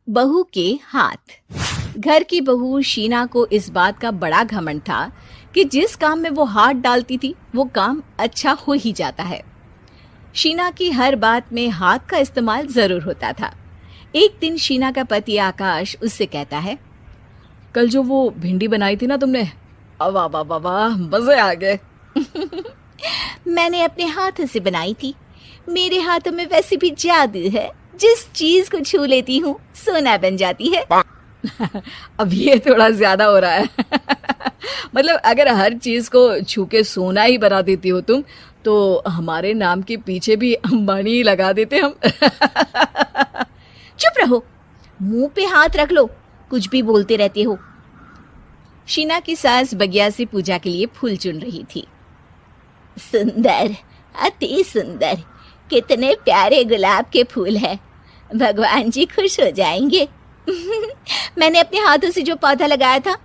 बहू के हाथ। घर की बहू शीना को इस बात का बड़ा घमंड था कि जिस काम में वो हाथ डालती थी वो काम अच्छा हो ही जाता है। शीना की हर बात में हाथ का इस्तेमाल जरूर होता था। एक दिन शीना का पति आकाश उससे कहता है, कल जो वो भिंडी बनाई थी ना तुमने, वाह वाह वाह वाह, मजे आ गए। मैंने अपने हाथों से बनाई थी। मेरे हाथों में वैसे भी जादू है, जिस चीज को छू लेती हूँ सोना बन जाती है। अब ये थोड़ा ज्यादा हो रहा है। मतलब अगर हर चीज को छू के सोना ही बना देती हो तुम, तो हमारे नाम के पीछे भी अंबानी ही लगा देते हम। चुप रहो, मुंह पे हाथ रख लो, कुछ भी बोलते रहते हो। शीना की सास बगिया से पूजा के लिए फूल चुन रही थी। सुंदर, अति सुंदर, कितने प्यारे गुलाब के फूल हैं। भगवान जी खुश हो जाएंगे। मैंने अपने हाथों से जो पौधा लगाया था,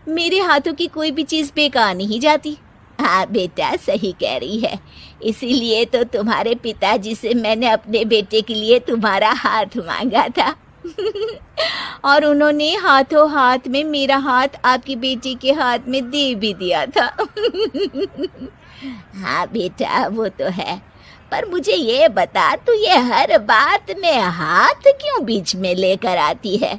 मेरे हाथों की कोई भी चीज बेकार नहीं जाती। हाँ बेटा, सही कह रही है। इसीलिए तो तुम्हारे पिताजी से मैंने अपने बेटे के लिए तुम्हारा हाथ मांगा था। और उन्होंने हाथों हाथ में मेरा हाथ आपकी बेटी के हाथ में दे भी दिया था। हाँ बेटा, वो तो है, पर मुझे ये बता, तू ये हर बात में हाथ क्यों बीच में लेकर आती है?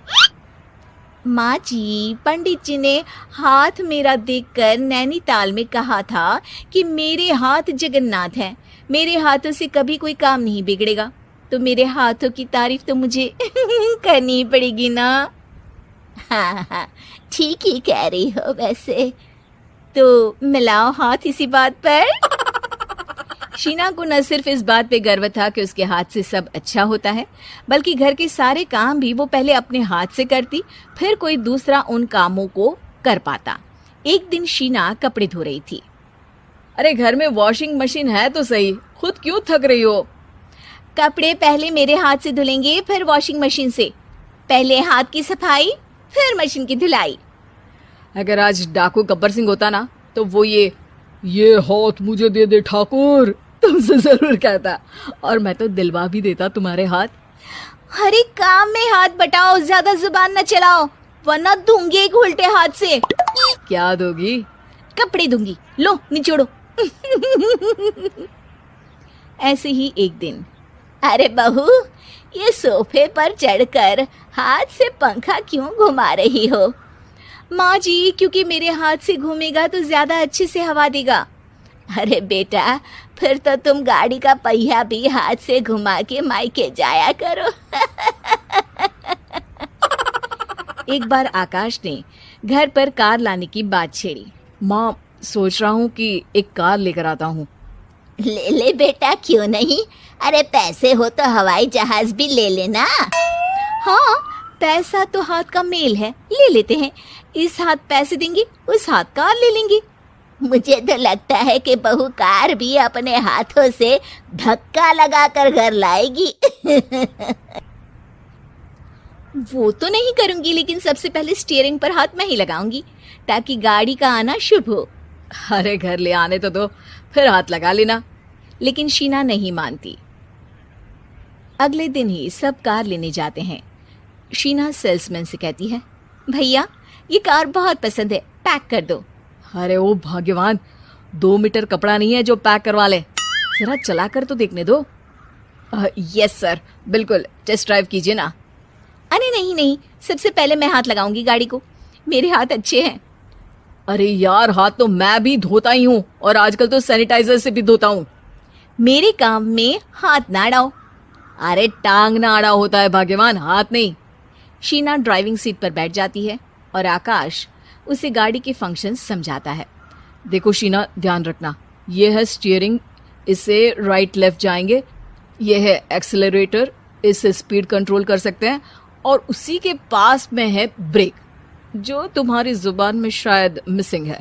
माँ जी, पंडित जी ने हाथ मेरा देखकर नैनीताल में कहा था कि मेरे हाथ जगन्नाथ हैं, मेरे हाथों से कभी कोई काम नहीं बिगड़ेगा। तो मेरे हाथों की तारीफ तो मुझे करनी पड़ेगी ना। हाँ हाँ, ठीक ही कह रही हो। वैसे तो मिलाओ हाथ इसी बात पर। शीना को न सिर्फ इस बात पे गर्व था कि उसके हाथ से सब अच्छा होता है, बल्कि घर के सारे काम भी वो पहले अपने हाथ से करती, फिर कोई दूसरा उन कामों को कर पाता। एक दिन शीना कपड़े धो रही थी। अरे घर में वॉशिंग मशीन है तो सही, खुद क्यों थक रही हो? कपड़े पहले मेरे हाथ से धुलेंगे, फिर वॉशिंग मशीन से। पहले हाथ की सफाई, फिर मशीन की धुलाई। अगर आज डाकू गब्बर सिंह होता ना, तो वो ये हाथ मुझे दे दे ठाकुर तुमसे जरूर कहता, और मैं तो दिलवा भी देता तुम्हारे हाथ। हर एक काम में हाथ बटाओ, ज्यादा जुबान न चलाओ, वरना दूंगी एक उल्टे हाथ से। क्या दोगी? कपड़े दूंगी, लो निचोड़ो। ऐसे ही एक दिन, अरे बहू, ये सोफे पर चढ़कर हाथ से पंखा क्यों घुमा रही हो? माँ जी, क्योंकि मेरे हाथ से घूमेगा तो ज्यादा अच्छे से हवा देगा। अरे बेटा, फिर तो तुम गाड़ी का पहिया भी हाथ से घुमा के मायके जाया करो। एक बार आकाश ने घर पर कार लाने की बात छेड़ी। माँ, सोच रहा हूँ कि एक कार लेकर आता हूँ। ले ले बेटा, क्यों नहीं? अरे पैसे हो तो हवाई जहाज भी ले लेना। हाँ, पैसा तो हाथ का मेल है, ले लेते हैं। इस हाथ पैसे देंगे, उस हाथ कार ले लेंगे। मुझे तो लगता है कि बहू कार भी अपने हाथों से धक्का लगाकर घर लाएगी। वो तो नहीं करूंगी, लेकिन सबसे पहले स्टीयरिंग पर हाथ मैं ही लगाऊंगी, ताकि गाड़ी का आना शुभ हो। अरे घर ले आने तो दो, फिर हाथ लगा लेना। लेकिन शीना नहीं मानती। अगले दिन ही सब कार लेने जाते हैं। शीना सेल्समैन से कहती है, भैया ये कार बहुत पसंद है, पैक कर दो। अरे ओ भाग्यवान, 2 मीटर कपड़ा नहीं है जो पैक करवा ले, जरा चला कर तो देखने दो। यस सर, बिल्कुल, टेस्ट ड्राइव कीजिए ना। अरे नहीं, सबसे पहले मैं हाथ लगाऊंगी गाड़ी को, मेरे हाथ अच्छे हैं। अरे यार, हाथ तो मैं भी धोता ही हूँ, और आजकल तो सैनिटाइजर से भी धोता हूँ। मेरे काम में हाथ ना अड़ाओ। अरे टांग ना अड़ा होता है भाग्यवान, हाथ नहीं। शीना ड्राइविंग सीट पर बैठ जाती है और आकाश उसे गाड़ी के फंक्शन समझाता है। देखो शीना, ध्यान रखना, ये है स्टीयरिंग, इससे राइट लेफ्ट जाएंगे। ये है एक्सेलरेटर, इससे स्पीड कंट्रोल कर सकते हैं। और उसी के पास में है ब्रेक, जो तुम्हारी जुबान में शायद मिसिंग है।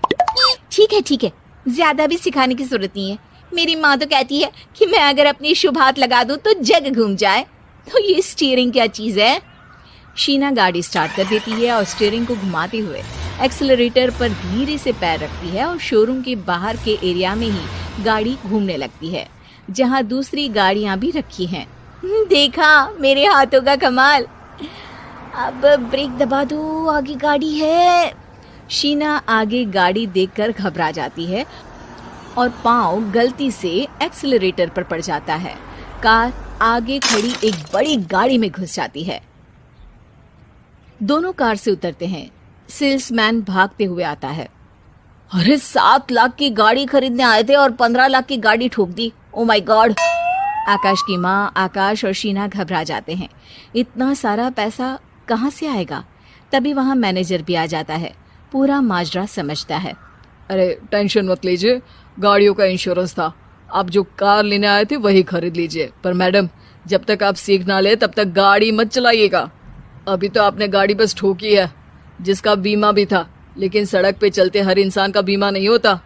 ठीक है, ज्यादा भी सिखाने की जरूरत नहीं है। मेरी माँ तो कहती है कि मैं अगर अपनी शुभ हाथ लगा दूं तो जग घूम जाए। तो ये स्टीयरिंग क्या चीज है? शीना गाड़ी स्टार्ट कर देती है और स्टीयरिंग को घुमाते हुए एक्सेलरेटर पर धीरे से पैर रखती है और शोरूम के बाहर के एरिया में ही गाड़ी घूमने लगती है, जहाँ दूसरी गाड़ियाँ भी रखी हैं। देखा मेरे हाथों का कमाल। अब ब्रेक दबा दो, आगे गाड़ी है। शीना आगे गाड़ी देखकर घबरा जाती है और पाँव गलती से एक्सीलरेटर पर पड़ जाता है। कार आगे खड़ी एक बड़ी गाड़ी में घुस जाती है। दोनों कार से उतरते हैं। सेल्समैन भागते हुए आता है। अरे 7 लाख की गाड़ी खरीदने आए थे और 15 लाख की गाड़ी ठोक दी। Oh my God. आकाश की माँ, आकाश और शीना घबरा जाते हैं। इतना सारा पैसा कहाँ से आएगा? तभी वहाँ मैनेजर भी आ जाता है। पूरा माजरा समझता है। अरे टेंशन मत लीजिए, गाड़ियों का इंश्योरेंस था। आप जो कार लेने आए थे वही खरीद लीजिए। पर मैडम, जब तक आप सीख ना ले तब तक गाड़ी मत चलाइएगा। अभी तो आपने गाड़ी बस ठोकी है, जिसका बीमा भी था, लेकिन सड़क पे चलते हर इंसान का बीमा नहीं होता।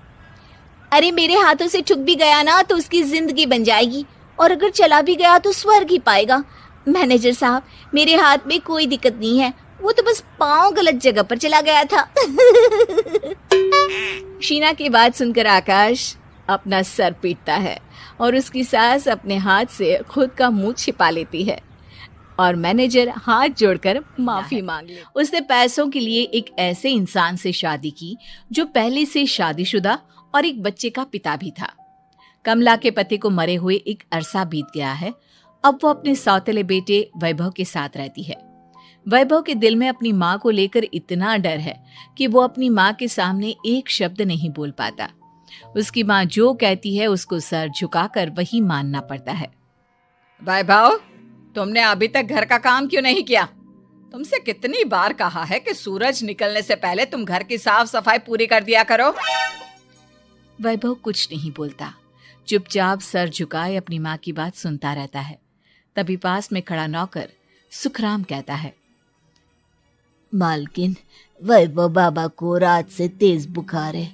अरे मेरे हाथों से ठुक भी गया ना तो उसकी जिंदगी बन जाएगी, और अगर चला भी गया तो स्वर्ग ही पाएगा। मैनेजर साहब, मेरे हाथ में कोई दिक्कत नहीं है, वो तो बस पाँव गलत जगह पर चला गया था। शीना की बात सुनकर आकाश अपना सर पीटता है और उसकी सास अपने हाथ से खुद का मुंह छिपा लेती है और मैनेजर हाथ जोड़कर माफी मांग ले। उसने पैसों के लिए एक ऐसे इंसान से शादी की जो पहले से शादीशुदा और एक बच्चे का पिता भी था। कमला के पति को मरे हुए एक अरसा बीत गया है। अब वो अपने सौतेले बेटे वैभव के साथ रहती है। वैभव के दिल में अपनी माँ को लेकर इतना डर है कि वो अपनी माँ के सामने एक शब्द नहीं बोल पाता। उसकी माँ जो कहती है उसको सर झुकाकर वही मानना पड़ता है। वैभव, तुमने अभी तक घर का काम क्यों नहीं किया? तुमसे कितनी बार कहा है कि सूरज निकलने से पहले तुम घर की साफ सफाई पूरी कर दिया करो। वैभव कुछ नहीं बोलता, चुपचाप सर झुकाए अपनी माँ की बात सुनता रहता है। तभी पास में खड़ा नौकर सुखराम कहता है, मालकिन, वैभव बाबा को रात से तेज बुखार है,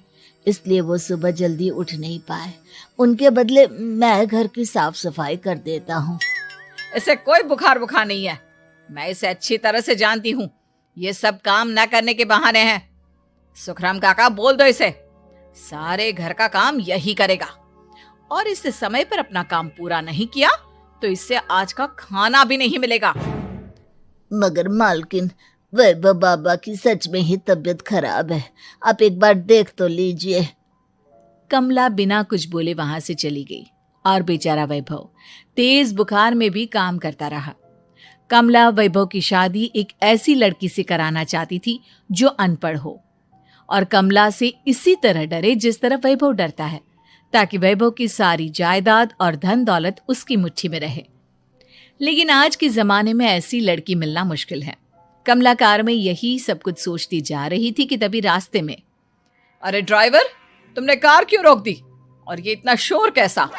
इसलिए वो सुबह जल्दी उठ नहीं पाए। उनके बदले मैं घर की साफ सफाई कर देता हूँ। इसे कोई बुखार नहीं है, मैं इसे अच्छी तरह से जानती हूँ। ये सब काम न करने के बहाने हैं। सुखराम काका, बोल दो इसे, सारे घर का काम यही करेगा, और इससे समय पर अपना काम पूरा नहीं किया तो इससे आज का खाना भी नहीं मिलेगा। मगर मालकिन, वैभव बाबा की सच में ही तबीयत खराब है, आप एक बार देख तो लीजिए। कमला बिना कुछ बोले वहां से चली गई और बेचारा वैभव तेज बुखार में भी काम करता रहा। कमला वैभव की शादी एक ऐसी लड़की से कराना चाहती थी जो अनपढ़ हो, और कमला से इसी तरह डरे जिस तरह वैभव डरता है, ताकि वैभव की सारी जायदाद और धन दौलत उसकी मुट्ठी में रहे। लेकिन आज के जमाने में ऐसी लड़की मिलना मुश्किल है। कमला कार में यही सब कुछ सोचती जा रही थी कि तभी रास्ते में, अरे ड्राइवर, तुमने कार क्यों रोक दी? और ये इतना शोर कैसा?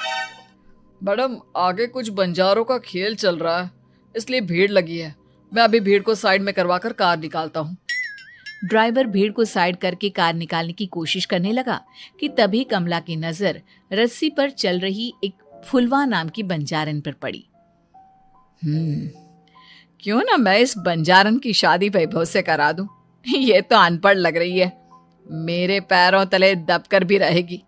मैडम, आगे कुछ बंजारों का खेल चल रहा है, इसलिए भीड़ लगी है। मैं अभी भीड़ को साइड में करवाकर कार निकालता हूँ। ड्राइवर भीड़ को साइड करके कार निकालने की कोशिश करने लगा कि तभी कमला की नजर रस्सी पर चल रही एक फुलवा नाम की बंजारन पर पड़ी। क्यों ना मैं इस बंजारन की शादी वैभव से करा दूं? ये तो अनपढ़ लग रही है, मेरे पैरों तले दबकर भी रहेगी।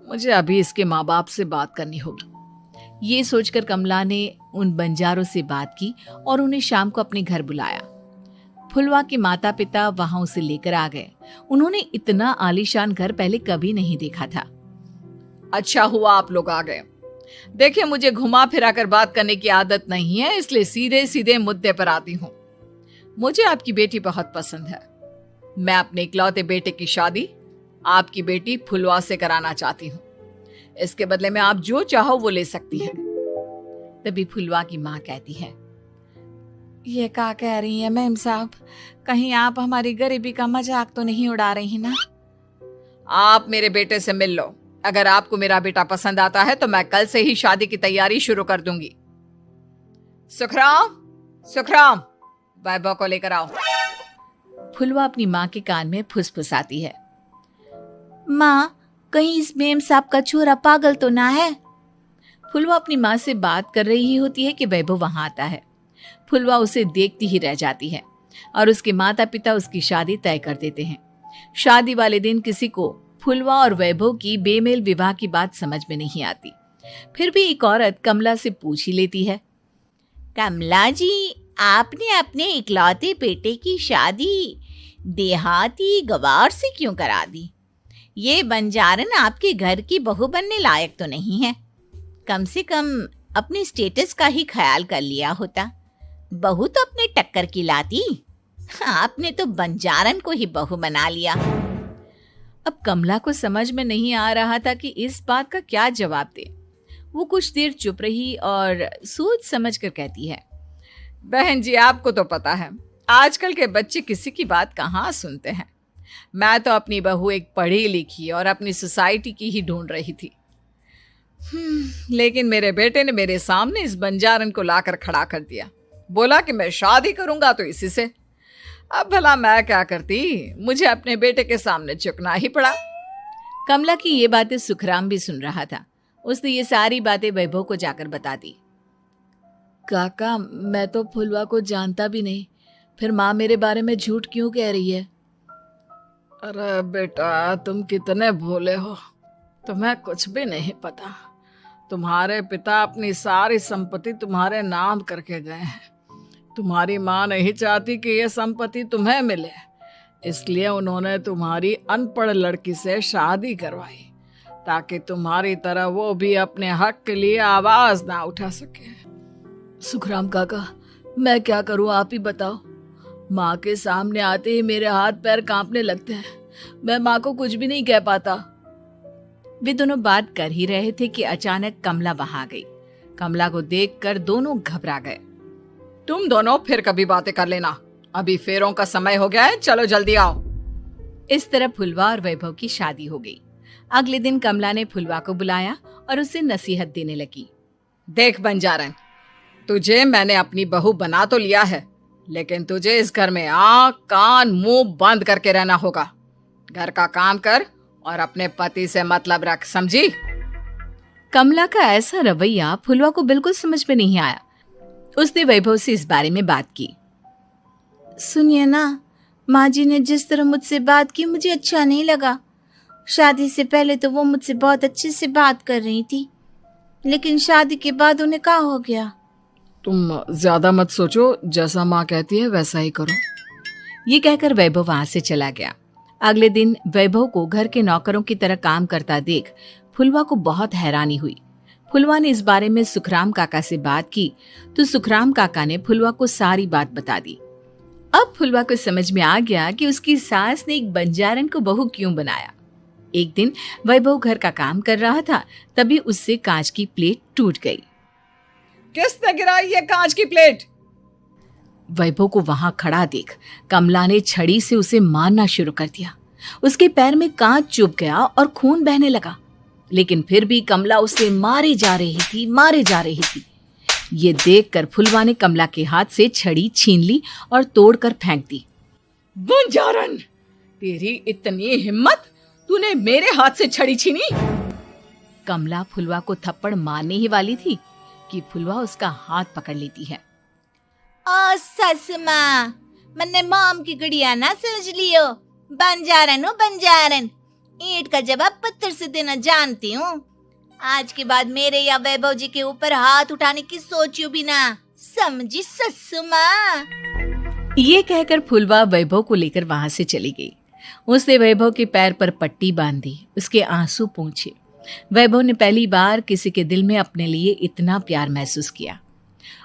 मुझे अभी इसके माँ बाप से बात करनी होगी। ये सोचकर कमला ने उन बंजारों से बात की और उन्हें शाम को अपने घर बुलाया। फुलवा के माता पिता वहां उसे लेकर आ गए। उन्होंने इतना आलीशान घर पहले कभी नहीं देखा था। अच्छा हुआ आप लोग आ गए। देखिए, मुझे घुमा फिरा कर बात करने की आदत नहीं है, इसलिए सीधे सीधे मुद्दे पर आती हूँ। मुझे आपकी बेटी बहुत पसंद है। मैं अपने इकलौते बेटे की शादी आपकी बेटी फुलवा से कराना चाहती हूँ। इसके बदले में आप जो चाहो वो ले सकती हैं। तभी फुलवा की माँ कहती है, ये क्या कह रही है मैम साहब? कहीं आप हमारी गरीबी का मजाक तो नहीं उड़ा रही ना? आप मेरे बेटे से मिल लो। अगर आपको मेरा बेटा पसंद आता है तो मैं कल से ही शादी की तैयारी शुरू कर दूंगी। सुखराम, सुखराम, वैभव को लेकर आओ। फुलवा अपनी माँ के कान में फुसफुसाती है, माँ, कहीं इस मेम साहब का छोरा पागल तो ना है? फुलवा अपनी माँ से बात कर रही होती है कि वैभव वहां आता है। फुलवा उसे देखती ही रह जाती है और उसके माता पिता उसकी शादी तय कर देते हैं। शादी वाले दिन किसी को फुलवा और वैभव की बेमेल विवाह की बात समझ में नहीं आती। फिर भी एक औरत कमला से पूछ ही लेती है, कमला जी, आपने अपने इकलौते बेटे की शादी देहाती गवार से क्यों करा दी? ये बंजारन आपके घर की बहू बनने लायक तो नहीं है। कम से कम अपने स्टेटस का ही ख्याल कर लिया होता। बहू तो अपने टक्कर की लाती, आपने तो बंजारन को ही बहू बना लिया। अब कमला को समझ में नहीं आ रहा था कि इस बात का क्या जवाब दे। वो कुछ देर चुप रही और सोच समझ कर कहती है, बहन जी आपको तो पता है आजकल के बच्चे किसी की बात कहाँ सुनते हैं। मैं तो अपनी बहू एक पढ़ी लिखी और अपनी सोसाइटी की ही ढूंढ रही थी। लेकिन मेरे बेटे ने मेरे सामने इस बंजारन को लाकर खड़ा कर दिया। बोला कि मैं शादी करूंगा तो इसी से। अब भला मैं क्या करती, मुझे अपने बेटे के सामने झुकना ही पड़ा। कमला की ये बातें सुखराम भी सुन रहा था। उसने ये सारी बातें वैभव को जाकर बता दी। काका मैं तो फुलवा को जानता भी नहीं, फिर माँ मेरे बारे में झूठ क्यों कह रही है? अरे बेटा तुम कितने भोले हो, तुम्हें कुछ भी नहीं पता। तुम्हारे पिता अपनी सारी संपत्ति तुम्हारे नाम करके गए हैं। तुम्हारी माँ नहीं चाहती कि ये संपत्ति तुम्हें मिले, इसलिए उन्होंने तुम्हारी अनपढ़ लड़की से शादी करवाई ताकि तुम्हारी तरह वो भी अपने हक के लिए आवाज ना उठा सके। सुखराम काका मैं क्या करूं, आप ही बताओ। माँ के सामने आते ही मेरे हाथ पैर कांपने लगते हैं। मैं माँ को कुछ भी नहीं कह पाता। वे दोनों बात कर ही रहे थे कि अचानक कमला वहां आ गई। कमला को देखकर दोनों घबरा गए। तुम दोनों फिर कभी बातें कर लेना, अभी फेरों का समय हो गया है, चलो जल्दी आओ। इस तरह फुलवा और वैभव की शादी हो गई। अगले दिन कमला ने फुलवा को बुलाया और उसे नसीहत देने लगी। देख बंजारन, तुझे मैंने अपनी बहू बना तो लिया है, लेकिन तुझे इस घर में आंख कान मुंह बंद करके रहना होगा। घर का काम कर और अपने पति से मतलब रख, समझी? कमला का ऐसा रवैया फुलवा को बिल्कुल समझ में नहीं आया। उसने वैभव से इस बारे में बात की। सुनिए ना, माँ जी ने जिस तरह मुझसे बात की मुझे अच्छा नहीं लगा। शादी से पहले तो वो मुझसे बहुत अच्छे से बात कर रही थी, लेकिन शादी के बाद उन्हें क्या हो गया? तुम ज्यादा मत सोचो, जैसा माँ कहती है वैसा ही करो। ये कहकर वैभव वहां से चला गया। अगले दिन वैभव को घर के नौकरों की तरह काम करता देख फुलवा को बहुत हैरानी हुई। फुलवा ने इस बारे में सुखराम काका से बात की तो सुखराम काका ने फुलवा को सारी बात बता दी। अब फुलवा को समझ में आ गया कि उसकी सास ने एक बंजारन को बहू क्यों बनाया। एक दिन वैभव घर का काम कर रहा था, तभी उससे कांच की प्लेट टूट गई। किसने गिराई ये कांच की प्लेट? वैभव को वहां खड़ा देख कमला ने छड़ी से उसे मारना शुरू कर दिया। उसके पैर में कांच चुभ गया और खून बहने लगा, लेकिन फिर भी कमला उसे मारे जा रही थी। ये देखकर फुलवा ने कमला के हाथ से छड़ी छीन ली और तोड़कर फेंक दी। बंजारन, तेरी इतनी हिम्मत, तूने मेरे हाथ से छड़ी छीनी? कमला फुलवा को थप्पड़ मारने ही वाली थी कि फुलवा उसका हाथ पकड़ लेती है। ओ सस माँ, मैंने मॉम की गुड़िया ना समझ लियो। बंजारन हो बंजारन, ईंट का जवाब पत्थर से देना जानती हूँ। आज के बाद मेरे या वैभव जी के ऊपर हाथ उठाने की सोचियो भी ना, समझी ससु माँ? ये कहकर फुलवा वैभव को लेकर वहां से चली गई। उसने वैभव के पैर पर पट्टी बांधी, उसके आंसू पोंछे। वैभव ने पहली बार किसी के दिल में अपने लिए इतना प्यार महसूस किया।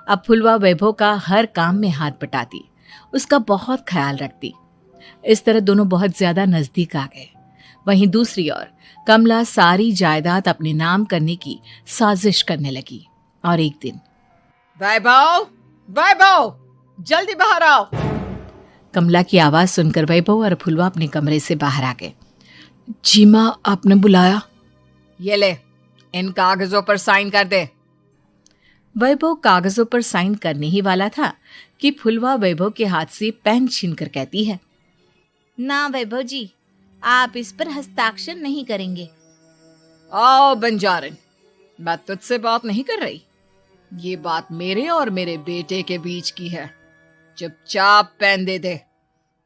अब फुलवा वैभव का हर काम में हाथ बटाती, उसका बहुत ख्याल रखती। इस तरह दोनों बहुत ज्यादा नजदीक आ गए। वहीं दूसरी ओर कमला सारी जायदाद अपने नाम करने की साजिश करने लगी। और एक दिन, वैभव, वैभव, जल्दी बाहर आओ। कमला की आवाज सुनकर वैभव और फुलवा अपने कमरे से बाहर आ गए। जी माँ, आपने बुलाया? ये ले, इन कागजों पर साइन कर दे। वैभव कागजों पर साइन करने ही वाला था कि फुलवा वैभव के हाथ से पेन छीनकर कहती है, ना वैभव जी, आप इस पर हस्ताक्षर नहीं करेंगे। आओ बंजारन, मैं तुझसे बात नहीं कर रही। ये बात मेरे और मेरे बेटे के बीच की है। चुपचाप पेन दे दे,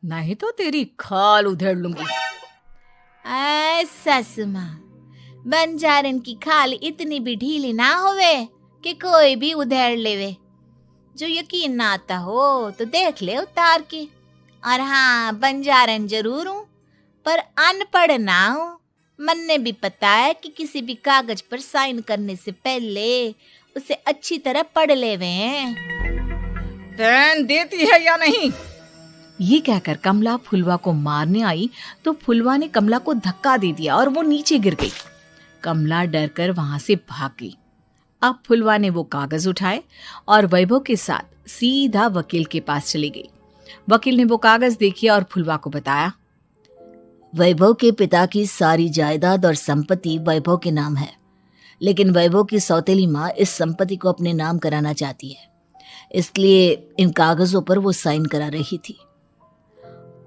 नहीं तो तेरी खाल उधेड़ लूंगी। ससु माँ, बंजारन की खाल इतनी भी ढीली ना होवे कि कोई भी उधेड़ लेवे। जो यकीन ना आता हो तो देख ले उतार के। और हाँ, बंजारन जरूर हूँ पर अनपढ़ ना हूँ। मन ने भी पता है कि किसी भी कागज पर साइन करने से पहले उसे अच्छी तरह पढ़ ले वे हैं। पेन देती है या नहीं? ये कहकर कमला फुलवा को मारने आई तो फुलवा ने कमला को धक्का दे दिया और वो नीचे गिर गई। कमला डरकर वहां से भाग गई। अब फुलवा ने वो कागज उठाए और वैभव के साथ सीधा वकील के पास चली गई। वकील ने वो कागज देखी और फुलवा को बताया, वैभव के पिता की सारी जायदाद और संपत्ति वैभव के नाम है, लेकिन वैभव की सौतेली माँ इस संपत्ति को अपने नाम कराना चाहती है, इसलिए इन कागजों पर वो साइन करा रही थी।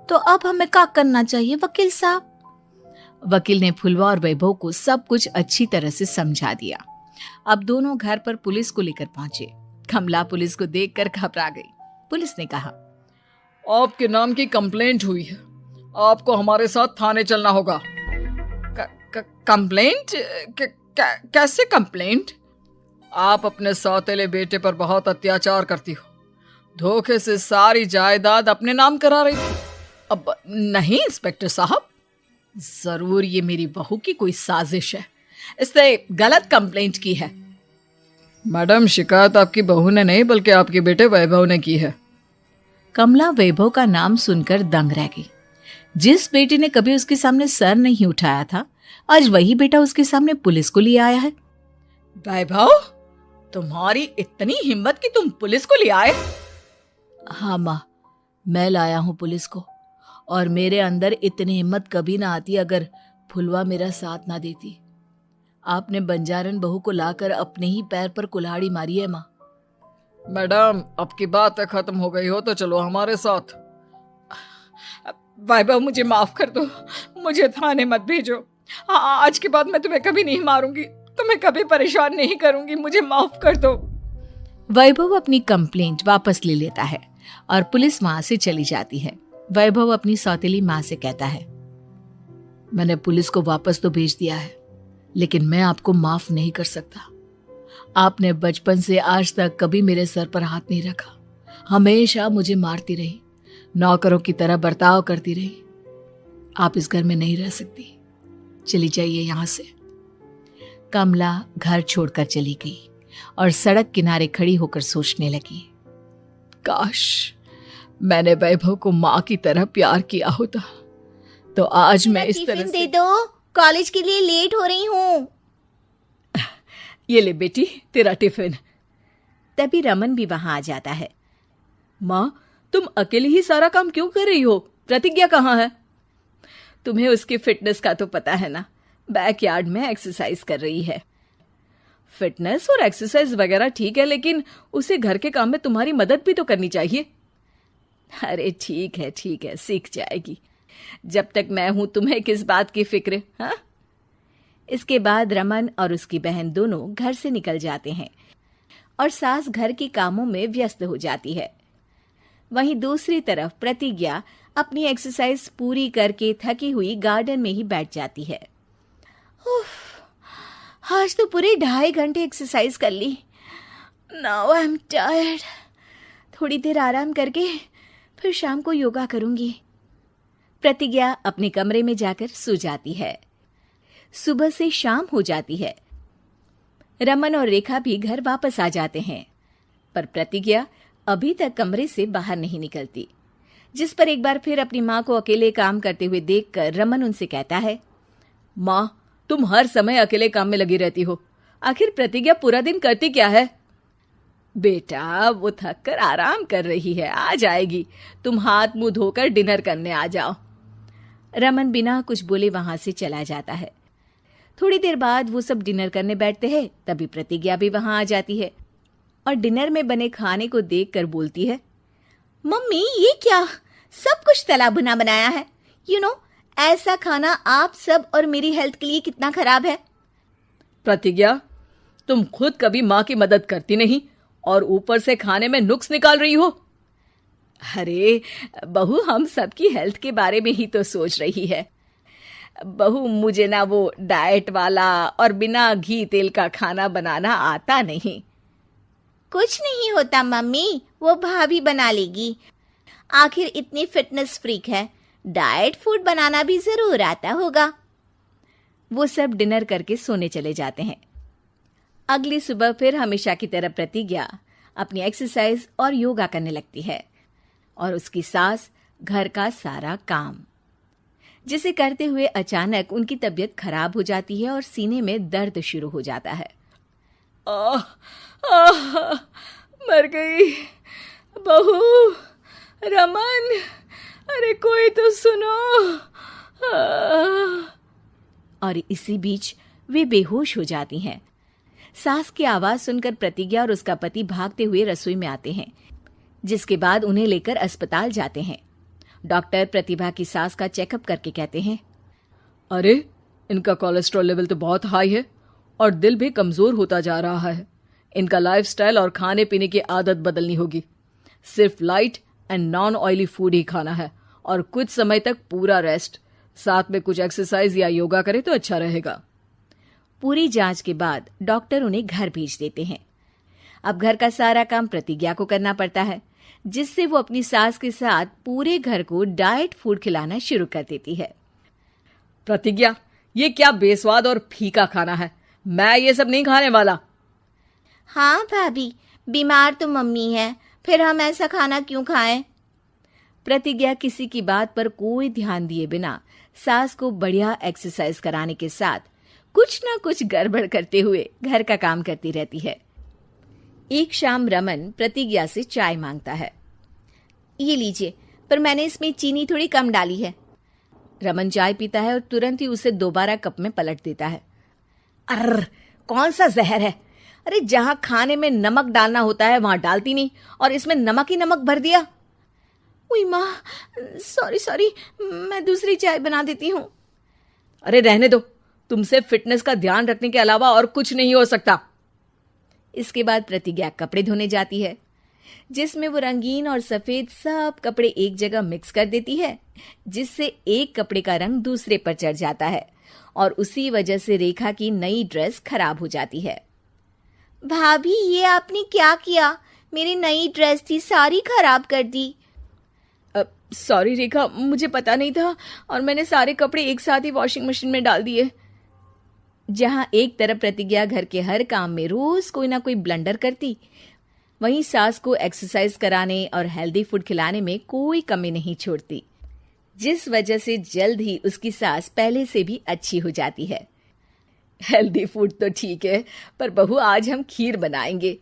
तो अब हमें क्या करना चाहिए वकील साहब? वकील ने फुलवा और वैभव को सब कुछ अच्छी तरह से समझा दिया। अब दोनों घर पर पुलिस को लेकर पहुंचे। कमला पुलिस को देखकर घबरा गई। पुलिस ने कहा, आपके नाम की कंप्लेंट हुई है, आपको हमारे साथ थाने चलना होगा। कंप्लेंट? कैसे कंप्लेंट? आप अपने सौतेले बेटे पर बहुत अत्याचार करती हो, धोखे से सारी जायदाद अपने नाम करा रही थी। अब नहीं इंस्पेक्टर साहब, जरूर ये मेरी बहू की कोई साजिश है, इसने गलत कंप्लेंट की है। मैडम, शिकायत आपकी बहू ने नहीं बल्कि आपके बेटे वैभव ने की है। कमला वैभव का नाम सुनकर दंग रह गई। जिस बेटे ने कभी उसके सामने सर नहीं उठाया था, आज वही बेटा उसके सामने पुलिस को लिए आया है। वैभव, तुम्हारी इतनी हिम्मत कि तुम पुलिस को ले आए? हाँ माँ, मैं लाया हूं पुलिस को, और मेरे अंदर इतनी हिम्मत कभी ना आती अगर फुलवा मेरा साथ ना देती। आपने बंजारन बहू को लाकर अपने ही पैर पर कुल्हाड़ी मारी है माँ। मैडम, अब की बात खत्म हो गई हो तो चलो हमारे साथ। वैभव, मुझे माफ कर दो, मुझे थाने मत भेजो। आज के बाद मैं तुम्हें कभी नहीं मारूंगी, तुम्हें कभी परेशान नहीं करूंगी, मुझे माफ कर दो। वैभव अपनी कंप्लेंट वापस ले लेता है और पुलिस वहां से चली जाती है। वैभव अपनी सौतेली माँ से कहता है, मैंने पुलिस को वापस तो भेज दिया है, लेकिन मैं आपको माफ नहीं कर सकता। आपने बचपन से आज तक कभी मेरे सर पर हाथ नहीं रखा, हमेशा मुझे मारती रही, नौकरों की तरह बर्ताव करती रही। आप इस घर में नहीं रह सकती, चली जाइए यहां से। कमला घर छोड़कर चली गई और सड़क किनारे खड़ी होकर सोचने लगी, काश मैंने वैभव को माँ की तरह प्यार किया होता तो आज मैं इस तरह से। दे दो, कॉलेज के लिए लेट हो रही हूँ। ये ले बेटी, तेरा टिफिन। तभी रमन भी वहां आ जाता है। माँ, तुम अकेले ही सारा काम क्यों कर रही हो? प्रतिज्ञा कहाँ है? तुम्हें उसकी फिटनेस का तो पता है ना, बैकयार्ड में एक्सरसाइज कर रही है। फिटनेस और एक्सरसाइज वगैरह ठीक है, लेकिन उसे घर के काम में तुम्हारी मदद भी तो करनी चाहिए। अरे ठीक है, सीख जाएगी। जब तक मैं हूं तुम्हें किस बात की फिक्र? हाँ। इसके बाद रमन और उसकी बहन दोनों घर से निकल जाते हैं और सास घर के कामों में व्यस्त हो जाती है। वहीं दूसरी तरफ प्रतिज्ञा अपनी एक्सरसाइज पूरी करके थकी हुई गार्डन में ही बैठ जाती है। आज तो पूरे 2.5 घंटे एक्सरसाइज कर ली। Now I am tired. थोड़ी देर आराम करके फिर शाम को योगा करूंगी। प्रतिज्ञा अपने कमरे में जाकर सो जाती है। सुबह से शाम हो जाती है। रमन और रेखा भी घर वापस आ जाते हैं, पर प्रतिज्ञा अभी तक कमरे से बाहर नहीं निकलती, जिस पर एक बार फिर अपनी माँ को अकेले काम करते हुए देखकर रमन उनसे कहता है, माँ, तुम हर समय अकेले काम में लगी रहती हो, आखिर प्रतिज्ञा पूरा दिन करती क्या है? बेटा, वो थक कर आराम कर रही है, आ जाएगी। तुम हाथ मुंह धोकर डिनर करने आ जाओ। रमन बिना कुछ बोले वहां से चला जाता है। थोड़ी देर बाद वो सब डिनर करने बैठते हैं। तभी प्रतिज्ञा भी वहां आ जाती है और डिनर में बने खाने को देखकर बोलती है, मम्मी, ये क्या? सब कुछ तला भुना बनाया है। ऐसा खाना आप सब और मेरी हेल्थ के लिए कितना खराब है। प्रतिज्ञा, तुम खुद कभी माँ की मदद करती नहीं और ऊपर से खाने में नुक्स निकाल रही हो। अरे बहू, हम सबकी हेल्थ के बारे में ही तो सोच रही है। बहू, मुझे ना वो डाइट वाला और बिना घी तेल का खाना बनाना आता नहीं। कुछ नहीं होता मम्मी, वो भाभी बना लेगी। आखिर इतनी फिटनेस फ्रीक है, डाइट फूड बनाना भी जरूर आता होगा। वो सब डिनर करके सोने चले जाते हैं। अगली सुबह फिर हमेशा की तरह प्रतिज्ञा अपनी एक्सरसाइज और योगा करने लगती है और उसकी सास घर का सारा काम, जिसे करते हुए अचानक उनकी तबीयत खराब हो जाती है और सीने में दर्द शुरू हो जाता है। आह, आह, मर गई बहू, रमन, अरे कोई तो सुनो। और इसी बीच वे बेहोश हो जाती हैं। सास की आवाज सुनकर प्रतिज्ञा और उसका पति भागते हुए रसोई में आते हैं, जिसके बाद उन्हें लेकर अस्पताल जाते हैं। डॉक्टर प्रतिभा की सास का चेकअप करके कहते हैं, अरे इनका कोलेस्ट्रॉल लेवल तो बहुत हाई है और दिल भी कमजोर होता जा रहा है। इनका लाइफस्टाइल और खाने पीने की आदत बदलनी होगी। सिर्फ light and non oily food ही खाना है और कुछ समय तक पूरा रेस्ट, साथ में कुछ एक्सरसाइज या योगा करे तो अच्छा रहेगा। पूरी जांच के बाद डॉक्टर उन्हें घर भेज देते हैं। अब घर का सारा काम प्रतिज्ञा को करना पड़ता है, जिससे वो अपनी सास के साथ पूरे घर को डाइट फूड खिलाना शुरू कर देती है। प्रतिज्ञा, ये क्या बेस्वाद और फीका खाना है, मैं ये सब नहीं खाने वाला। हाँ भाभी, बीमार तो मम्मी है, फिर हम ऐसा खाना क्यों खाएं? प्रतिज्ञा किसी की बात पर कोई ध्यान दिए बिना सास को बढ़िया एक्सरसाइज कराने के साथ कुछ ना कुछ गड़बड़ करते हुए घर का काम करती रहती है। एक शाम रमन प्रतिज्ञा से चाय मांगता है। ये लीजिए, पर मैंने इसमें चीनी थोड़ी कम डाली है। रमन चाय पीता है और तुरंत ही उसे दोबारा कप में पलट देता है। अर्र, कौन सा जहर है? अरे जहां खाने में नमक डालना होता है वहां डालती नहीं और इसमें नमक ही नमक भर दिया। उई माँ, सॉरी, मैं दूसरी चाय बना देती हूँ। अरे रहने दो, तुमसे फिटनेस का ध्यान रखने के अलावा और कुछ नहीं हो सकता। इसके बाद प्रतिज्ञा कपड़े धोने जाती है, जिसमें वो रंगीन और सफेद सब कपड़े एक जगह मिक्स कर देती है, जिससे एक कपड़े का रंग दूसरे पर चढ़ जाता है और उसी वजह से रेखा की नई ड्रेस खराब हो जाती है। भाभी, ये आपने क्या किया? मेरी नई ड्रेस थी, सारी खराब कर दी। सॉरी रेखा, मुझे पता नहीं था और मैंने सारे कपड़े एक साथ ही वॉशिंग मशीन में डाल दिए। जहां एक तरफ प्रतिज्ञा घर के हर काम में रोज कोई ना कोई ब्लंडर करती, वहीं सास को एक्सरसाइज कराने और हेल्दी फूड खिलाने में कोई कमी नहीं छोड़ती, जिस वजह से जल्द ही उसकी सास पहले से भी अच्छी हो जाती है। हेल्दी फूड तो ठीक है, पर बहू आज हम खीर बनाएंगे।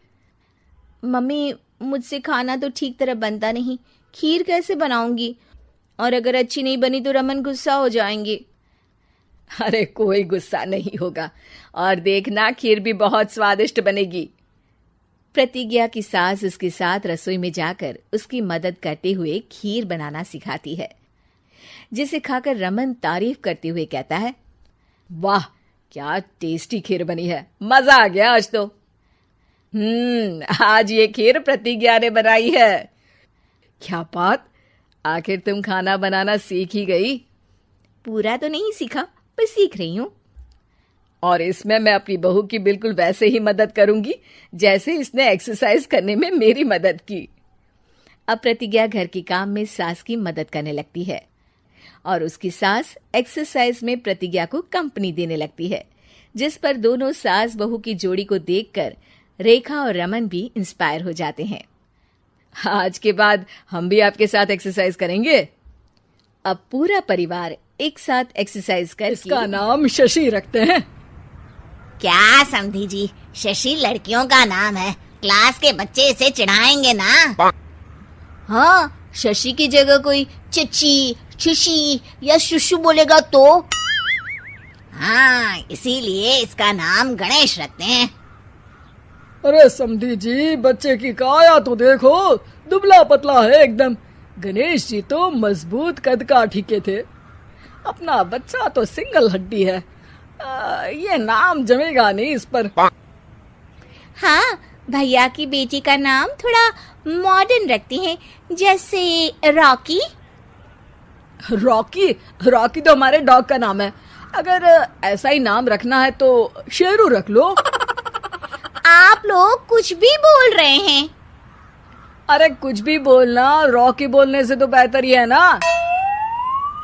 मम्मी, मुझसे खाना तो ठीक तरह बनता नहीं, खीर कैसे बनाऊंगी? और अगर अच्छी नहीं बनी तो रमन गुस्सा हो जाएंगे। अरे कोई गुस्सा नहीं होगा और देखना, खीर भी बहुत स्वादिष्ट बनेगी। प्रतिज्ञा की सास उसके साथ रसोई में जाकर उसकी मदद करते हुए खीर बनाना सिखाती है, जिसे खाकर रमन तारीफ करते हुए कहता है, वाह क्या टेस्टी खीर बनी है, मजा आ गया आज तो। आज ये खीर प्रतिज्ञा ने बनाई है। क्या बात, आखिर तुम खाना बनाना सीख ही गई? पूरा तो नहीं सीखा, पर सीख रही हूँ। और इसमें मैं अपनी बहू की बिल्कुल वैसे ही मदद करूंगी जैसे इसने एक्सरसाइज करने में मेरी मदद की। अब प्रतिज्ञा घर के काम में सास की मदद करने लगती है और उसकी सास एक्सरसाइज में प्रतिज्ञा को कंपनी देने लगती है, जिस पर दोनों सास बहू की जोड़ी को देखकर रेखा और रमन भी इंस्पायर हो जाते हैं। आज के बाद हम भी आपके साथ एक्सरसाइज करेंगे। अब पूरा परिवार एक साथ एक्सरसाइज कर इसका नाम शशि रखते हैं। क्या समधी जी, शशि लड़कियों का नाम है, क्लास के बच्चे इसे चिढ़ाएंगे ना। हाँ, शशि की जगह कोई चची, शिशी या शुशु बोलेगा तो? हाँ, इसीलिए इसका नाम गणेश रखते हैं। अरे समधी जी, बच्चे की काया तो देखो, दुबला पतला है एकदम। गणेश जी तो मजबूत कद का ठीके थे, अपना बच्चा तो सिंगल हड्डी है। ये नाम जमेगा नहीं इस पर। हाँ, भैया की बेटी का नाम थोड़ा मॉडर्न रखते हैं, जैसे रॉकी। रॉकी? रॉकी तो हमारे डॉग का नाम है। अगर ऐसा ही नाम रखना है तो शेरू रख लो। आप लोग कुछ भी बोल रहे हैं। अरे कुछ भी बोलना, रॉकी बोलने से तो बेहतर ही है ना।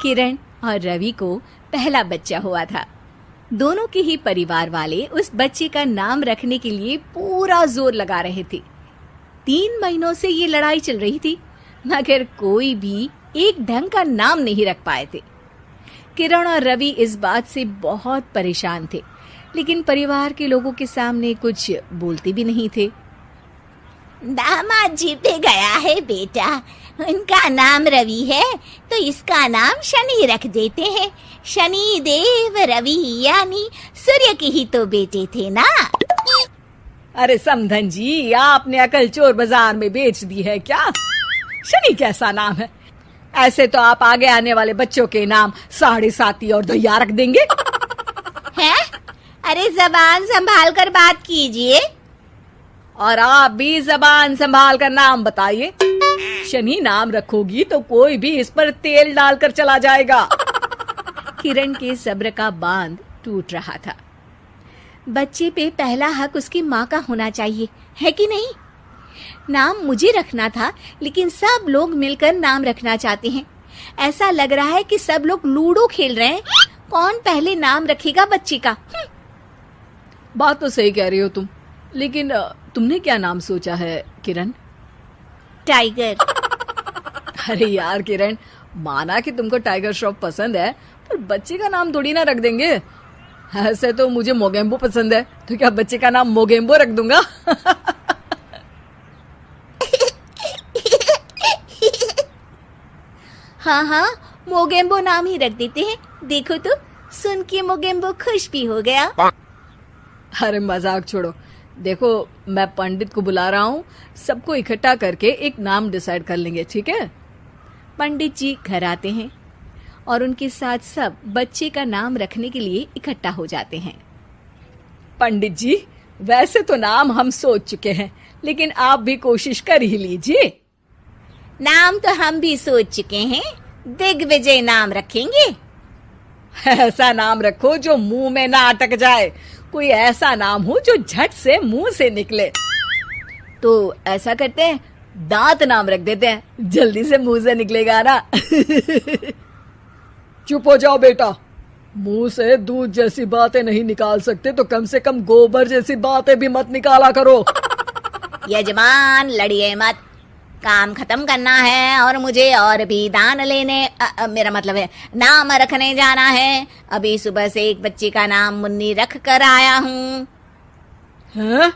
किरण और रवि को पहला बच्चा हुआ था। दोनों के ही परिवार वाले उस बच्चे का नाम रखने के लिए पूरा जोर लगा रहे थे। 3 महीनों से ये लड़ाई चल रही थी, मगर कोई भी एक ढंग का नाम नहीं रख पाए थे। किरण और रवि इस बात से बहुत परेशान थे, लेकिन परिवार के लोगों के सामने कुछ बोलते भी नहीं थे। दामाद जी पे गया है बेटा, उनका नाम रवि है तो इसका नाम शनि रख देते हैं। शनि देव रवि, यानी सूर्य के ही तो बेटे थे ना। अरे समधन जी, आपने अकल चोर बाजार में बेच दी है क्या? शनि कैसा नाम है? ऐसे तो आप आगे आने वाले बच्चों के नाम साढ़े साती और दैया रख देंगे। हैं? अरे जबान संभाल कर बात कीजिए। और आप भी जबान संभाल कर नाम बताइए। शनि नाम रखोगी तो कोई भी इस पर तेल डालकर चला जाएगा। किरण के सब्र का बांध टूट रहा था। बच्चे पे पहला हक उसकी माँ का होना चाहिए, है कि नहीं? नाम मुझे रखना था, लेकिन सब लोग मिलकर नाम रखना चाहते हैं। ऐसा लग रहा है कि सब लोग लूडो खेल रहे हैं, कौन पहले नाम रखेगा बच्चे का। बात तो सही कह रही हो तुम, लेकिन तुमने क्या नाम सोचा है किरण? टाइगर। अरे यार किरण, माना कि तुमको टाइगर श्रॉफ पसंद है, पर बच्चे का नाम थोड़ी ना रख देंगे। ऐसे तो मुझे मोगेम्बो पसंद है, तो क्या बच्चे का नाम मोगेम्बो रख दूंगा? हाँ, मोगेम्बो नाम ही रख देते हैं। देखो तो, सुन के मोगेम्बो खुश भी हो गया। अरे मजाक छोड़ो, देखो मैं पंडित को बुला रहा हूँ, सबको इकट्ठा करके एक नाम डिसाइड कर लेंगे, ठीक है? पंडित जी घर आते हैं और उनके साथ सब बच्चे का नाम रखने के लिए इकट्ठा हो जाते हैं। पंडित जी, वैसे तो नाम हम सोच चुके हैं, लेकिन आप भी कोशिश कर ही लीजिए। नाम तो हम भी सोच चुके हैं, दिग्विजय नाम रखेंगे। ऐसा नाम रखो जो मुंह में ना अटक जाए, कोई ऐसा नाम हो जो झट से मुंह से निकले। तो ऐसा करते हैं, दांत नाम रख देते हैं, जल्दी से मुंह से निकलेगा ना। चुप हो जाओ बेटा, मुंह से दूध जैसी बातें नहीं निकाल सकते तो कम से कम गोबर जैसी बातें भी मत निकाला करो। यजमान लड़िए मत, काम खत्म करना है और मुझे और भी दान लेने मेरा मतलब है नाम रखने जाना है। अभी सुबह से एक बच्चे का नाम मुन्नी रख कर आया हूँ। हैं?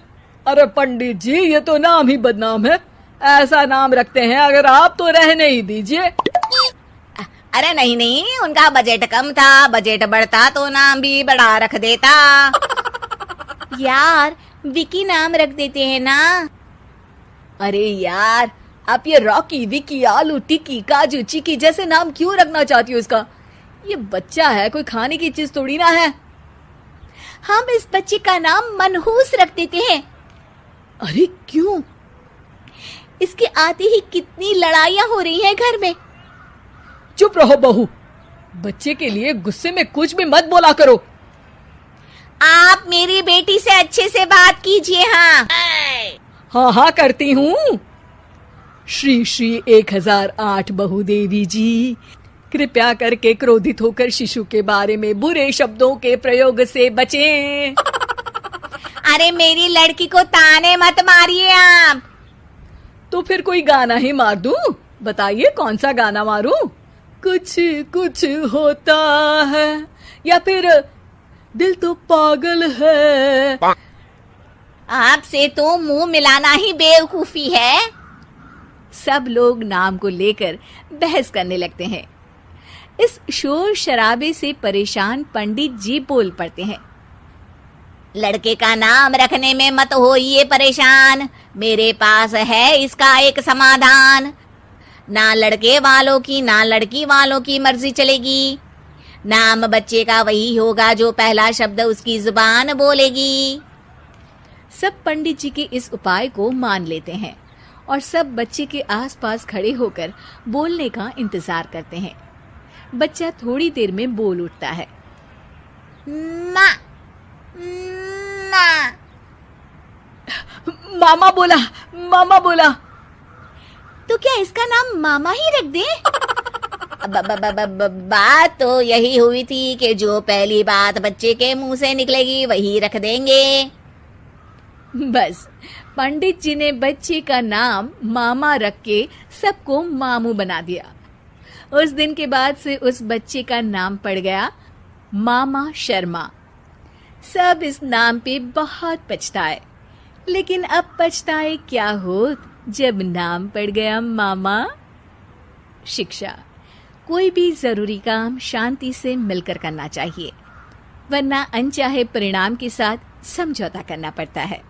अरे पंडित जी, ये तो नाम ही बदनाम है। ऐसा नाम रखते हैं, अगर आप तो रहने ही दीजिए। अरे नहीं, उनका बजट कम था, बजट बढ़ता तो नाम भी बढ़ा रख देता। यार विकी नाम रख देते हैं ना। अरे यार, आप ये रॉकी, विकी, आलू टिक्की, काजू चिकी जैसे नाम क्यों रखना चाहती हो इसका? ये बच्चा है, कोई खाने की चीज थोड़ी ना है। हम इस बच्चे का नाम मनहूस रख देते हैं। अरे क्यों? इसके आते ही कितनी लड़ाइयां हो रही हैं घर में। चुप रहो बहू, बच्चे के लिए गुस्से में कुछ भी मत बोला करो। आप मेरी बेटी से अच्छे से बात कीजिए। हाँ करती हूँ। श्री श्री 1008 बहु देवी जी, कृपया करके क्रोधित होकर शिशु के बारे में बुरे शब्दों के प्रयोग से बचें। अरे मेरी लड़की को ताने मत मारिए आप। तो फिर कोई गाना ही मार दूं? बताइए कौन सा गाना मारूं? कुछ कुछ होता है, या फिर दिल तो पागल है। आपसे तो मुंह मिलाना ही बेवकूफी है। सब लोग नाम को लेकर बहस करने लगते हैं। इस शोर शराबे से परेशान पंडित जी बोल पड़ते हैं। लड़के का नाम रखने में मत होइए परेशान, मेरे पास है इसका एक समाधान। ना लड़के वालों की ना लड़की वालों की मर्जी चलेगी। नाम बच्चे का वही होगा जो पहला शब्द उसकी जुबान बोलेगी। सब पंडित जी के इस उपाय को मान लेते हैं और सब बच्चे के आसपास खड़े होकर बोलने का इंतजार करते हैं। बच्चा थोड़ी देर में बोल उठता है। ना, ना। मामा बोला, मामा बोला। तो क्या इसका नाम मामा ही रख दें? बात तो यही हुई थी कि जो पहली बात बच्चे के मुंह से निकलेगी वही रख देंगे। बस पंडित जी ने बच्चे का नाम मामा रख के सबको मामू बना दिया। उस दिन के बाद से उस बच्चे का नाम पड़ गया मामा शर्मा। सब इस नाम पे बहुत पछताए, लेकिन अब पछताए क्या हो जब नाम पड़ गया मामा। शिक्षा: कोई भी जरूरी काम शांति से मिलकर करना चाहिए, वरना अनचाहे परिणाम के साथ समझौता करना पड़ता है।